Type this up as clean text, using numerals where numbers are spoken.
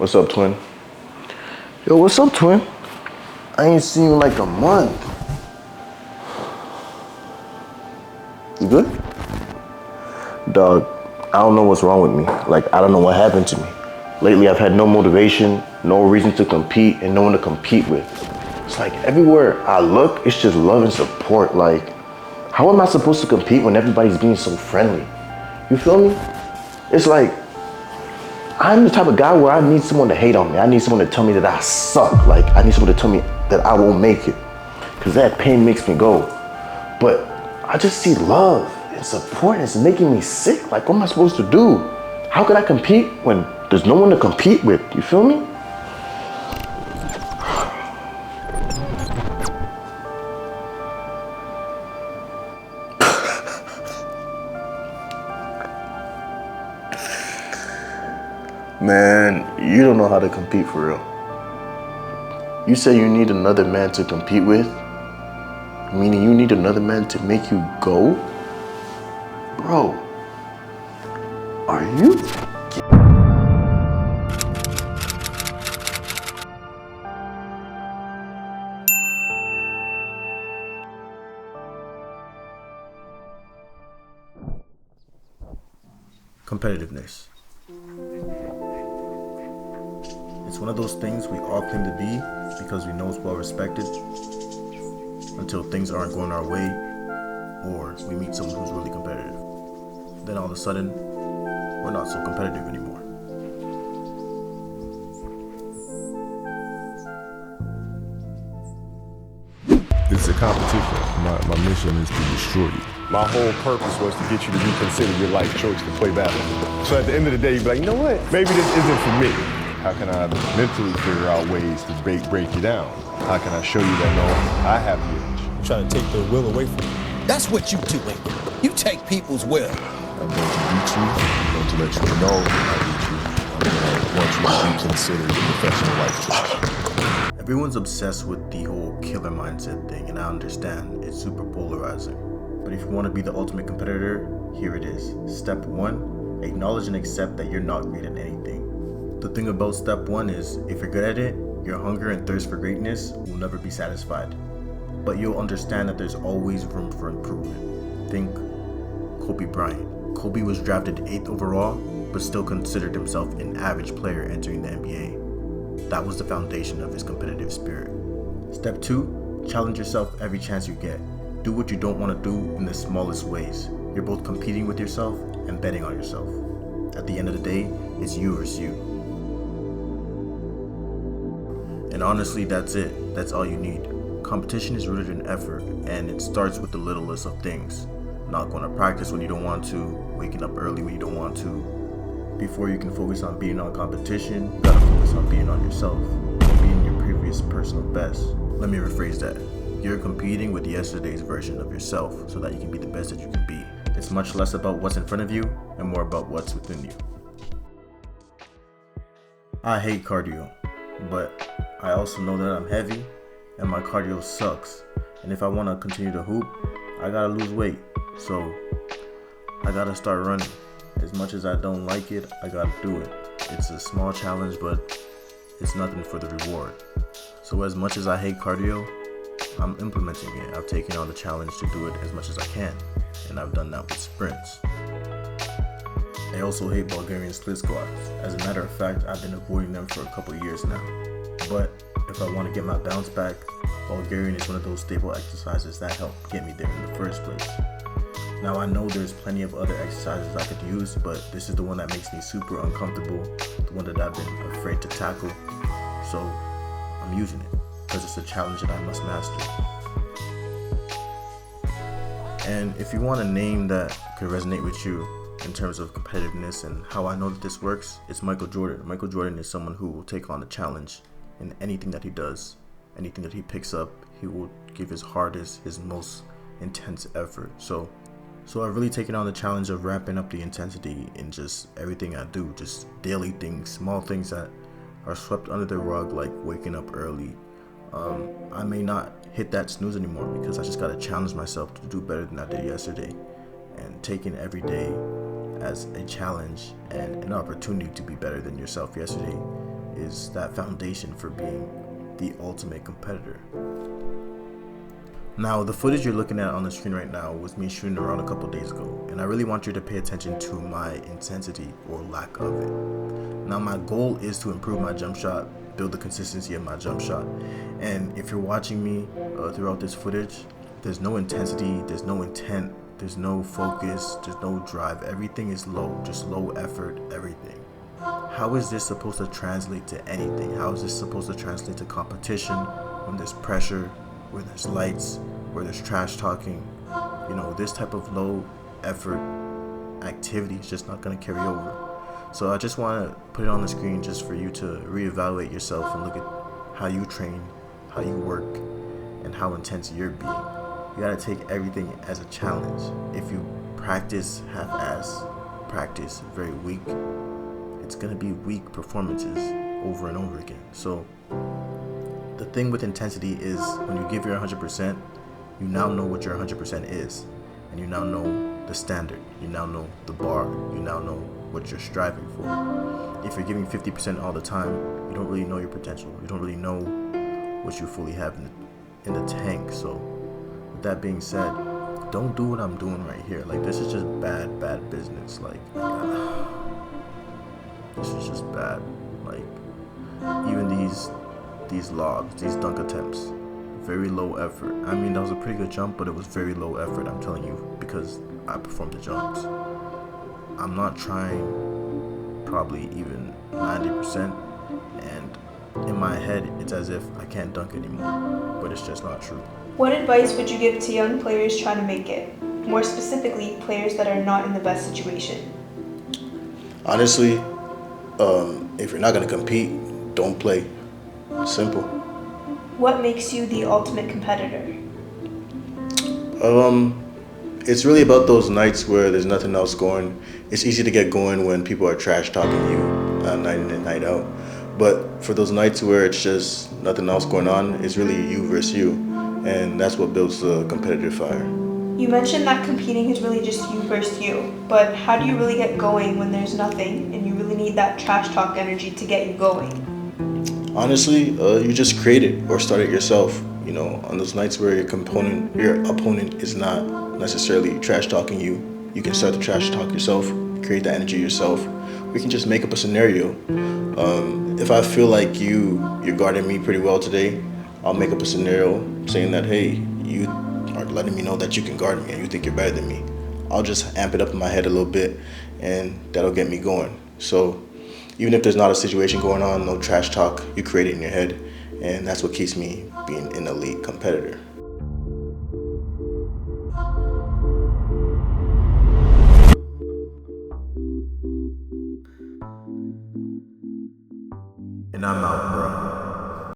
What's up, twin? Yo, what's up, twin? I ain't seen you in like a month. You good? Dog, I don't know what's wrong with me. Like, I don't know what happened to me. Lately, I've had no motivation, no reason to compete, and no one to compete with. It's like everywhere I look, it's just love and support. Like, how am I supposed to compete when everybody's being so friendly? You feel me? It's like, I'm the type of guy where I need someone to hate on me. I need someone to tell me that I suck. Like, I need someone to tell me that I won't make it. Because that pain makes me go. But I just see love and support, and it's making me sick. Like, what am I supposed to do? How can I compete when there's no one to compete with? You feel me? Man, you don't know how to compete for real. You say you need another man to compete with, meaning you need another man to make you go? Bro, are you? Competitiveness. It's one of those things we all claim to be because we know it's well respected until things aren't going our way or we meet someone who's really competitive. Then all of a sudden, we're not so competitive anymore. It's a competition. My mission is to destroy you. My whole purpose was to get you to reconsider your life choice to play basketball. So at the end of the day, you'd be like, you know what? Maybe this isn't for me. How can I mentally figure out ways to break you down? How can I show you that, no, I have the edge? Trying to take their will away from you. That's what you do, ain't it? You take people's will. I'm going to beat you. I'm going to let you know I beat you. I want you to reconsider your professional life choice. Everyone's obsessed with the whole killer mindset thing, and I understand it's super polarizing. But if you want to be the ultimate competitor, here it is. Step 1, acknowledge and accept that you're not great at anything. The thing about step 1 is, if you're good at it, your hunger and thirst for greatness will never be satisfied. But you'll understand that there's always room for improvement. Think Kobe Bryant. Kobe was drafted 8th overall, but still considered himself an average player entering the NBA. That was the foundation of his competitive spirit. Step 2, challenge yourself every chance you get. Do what you don't want to do in the smallest ways. You're both competing with yourself and betting on yourself. At the end of the day, it's you versus you. And honestly, that's it. That's all you need. Competition is rooted in effort, and it starts with the littlest of things. Not going to practice when you don't want to, waking up early when you don't want to. Before you can focus on being on competition, you gotta focus on being on yourself, being your previous personal best. Let me rephrase that. You're competing with yesterday's version of yourself so that you can be the best that you can be. It's much less about what's in front of you and more about what's within you. I hate cardio, but I also know that I'm heavy and my cardio sucks. And if I want to continue to hoop, I gotta lose weight. So I gotta start running. As much as I don't like it, I gotta do it. It's a small challenge, but it's nothing for the reward. So as much as I hate cardio, I'm implementing it. I've taken on the challenge to do it as much as I can, and I've done that with sprints. I also hate Bulgarian split squats. As a matter of fact, I've been avoiding them for a couple years now. But if I want to get my bounce back, Bulgarian is one of those staple exercises that help get me there in the first place. Now I know there's plenty of other exercises I could use, but this is the one that makes me super uncomfortable, the one that I've been afraid to tackle. So I'm using it because it's a challenge that I must master. And if you want a name that could resonate with you in terms of competitiveness and how I know that this works, it's Michael Jordan. Michael Jordan is someone who will take on a challenge in anything that he does. Anything that he picks up, he will give his hardest, his most intense effort. So I've really taken on the challenge of ramping up the intensity in just everything I do, just daily things, small things that are swept under the rug, like waking up early. I may not hit that snooze anymore because I just gotta challenge myself to do better than I did yesterday, and taking every day as a challenge and an opportunity to be better than yourself yesterday is that foundation for being the ultimate competitor. Now, the footage you're looking at on the screen right now was me shooting around a couple days ago, and I really want you to pay attention to my intensity or lack of it. Now, my goal is to improve my jump shot, build the consistency of my jump shot, and if you're watching me throughout this footage, there's no intensity, there's no intent, there's no focus, there's no drive. Everything is low, just low effort, everything. How is this supposed to translate to anything? How is this supposed to translate to competition when there's pressure, where there's lights, where there's trash talking? This type of low effort activity is just not going to carry over. So I just want to put it on the screen just for you to reevaluate yourself and look at how you train, how you work, and how intense you're being. You got to take everything as a challenge. If you practice half-ass, practice very weak, it's going to be weak performances over and over again. So the thing with intensity is when you give your 100%, you now know what your 100% is, and you now know the standard, you now know the bar, you now know what you're striving for. If you're giving 50% all the time, you don't really know your potential. You don't really know what you fully have in the tank. So with that being said, don't do what I'm doing right here. Like, this is just bad business. Like, this is just bad. Like, even these logs, these dunk attempts, very low effort. I mean, that was a pretty good jump, but it was very low effort, I'm telling you, because I performed the jumps. I'm not trying probably even 90%, and in my head, it's as if I can't dunk anymore, but it's just not true. What advice would you give to young players trying to make it? More specifically, players that are not in the best situation. Honestly, if you're not going to compete, don't play. Simple. What makes you the ultimate competitor? It's really about those nights where there's nothing else going. It's easy to get going when people are trash talking you night in and night out. But for those nights where it's just nothing else going on, it's really you versus you. And that's what builds the competitive fire. You mentioned that competing is really just you versus you, but how do you really get going when there's nothing and you really need that trash talk energy to get you going? Honestly, you just create it or start it yourself. On those nights where your opponent is not necessarily trash talking you, you can start the trash talk yourself, create the energy yourself. We can just make up a scenario. If I feel like you're guarding me pretty well today, I'll make up a scenario saying that, hey, you are letting me know that you can guard me and you think you're better than me. I'll just amp it up in my head a little bit, and that'll get me going. So even if there's not a situation going on, no trash talk, you create it in your head, and that's what keeps me being an elite competitor. And I'm out, bro.